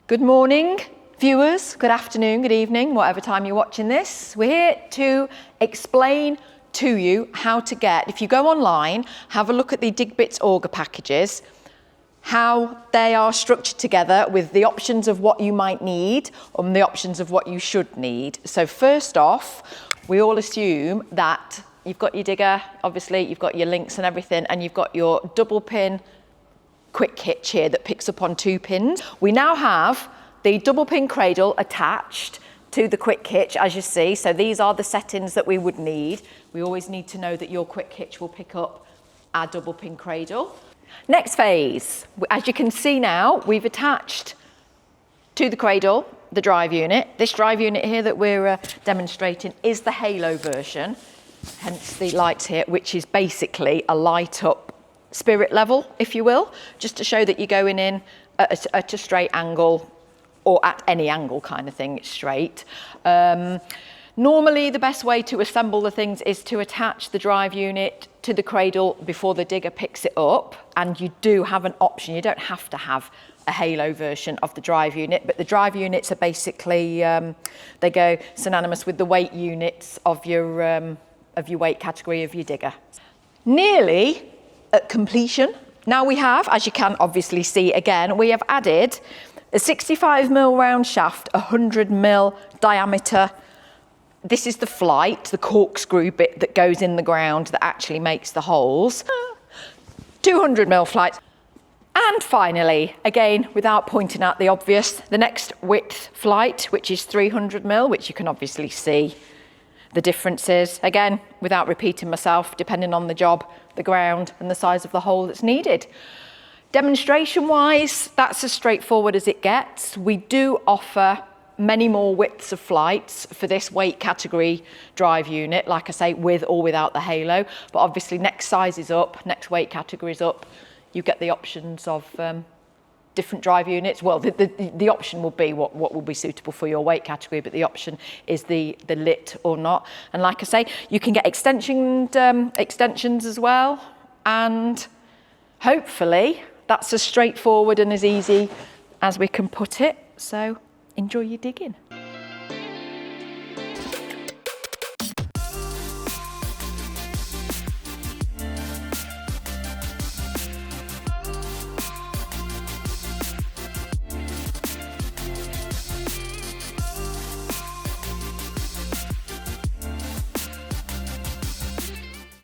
Good morning, viewers. Good afternoon, good evening, whatever time you're watching this. We're here to explain to you how to get, if you go online, have a look at the DigBits Auger packages, how they are structured together with the options of what you might need and the options of what you should need. So first off, we all assume that you've got your digger, obviously you've got your links and everything, and you've got your double pin quick hitch here that picks up on 2 pins. We now have the double pin cradle attached to the quick hitch, as you see. So these are the settings that we would need. We always need to know that your quick hitch will pick up our double pin cradle. Next phase, as you can see now, we've attached to the cradle the drive unit. This drive unit here that we're demonstrating is the Halo version, hence the lights here, which is basically a light up spirit level, if you will, just to show that you're going in at a straight angle, or at any angle kind of thing, it's straight. Normally the best way to assemble the things is to attach the drive unit to the cradle before the digger picks it up, and you do have an option. You don't have to have a Halo version of the drive unit, but the drive units are basically, they go synonymous with the weight units of your weight category of your digger. Nearly at completion. Now we have, as you can obviously see again, we have added a 65mm round shaft, 100mm diameter. This is the flight, the corkscrew bit that goes in the ground that actually makes the holes. 200mm flight. And finally, again, without pointing out the obvious, the next width flight, which is 300mm, which you can obviously see the differences, again, without repeating myself, depending on the job, the ground and the size of the hole that's needed. Demonstration-wise, that's as straightforward as it gets. We do offer many more widths of flights for this weight category drive unit, like I say, with or without the Halo, but obviously next size is up, next weight category is up, you get the options of different drive units. Well, the option will be what will be suitable for your weight category, but the option is the lit or not. And like I say, you can get extensions as well, and hopefully that's as straightforward and as easy as we can put it. So enjoy your digging.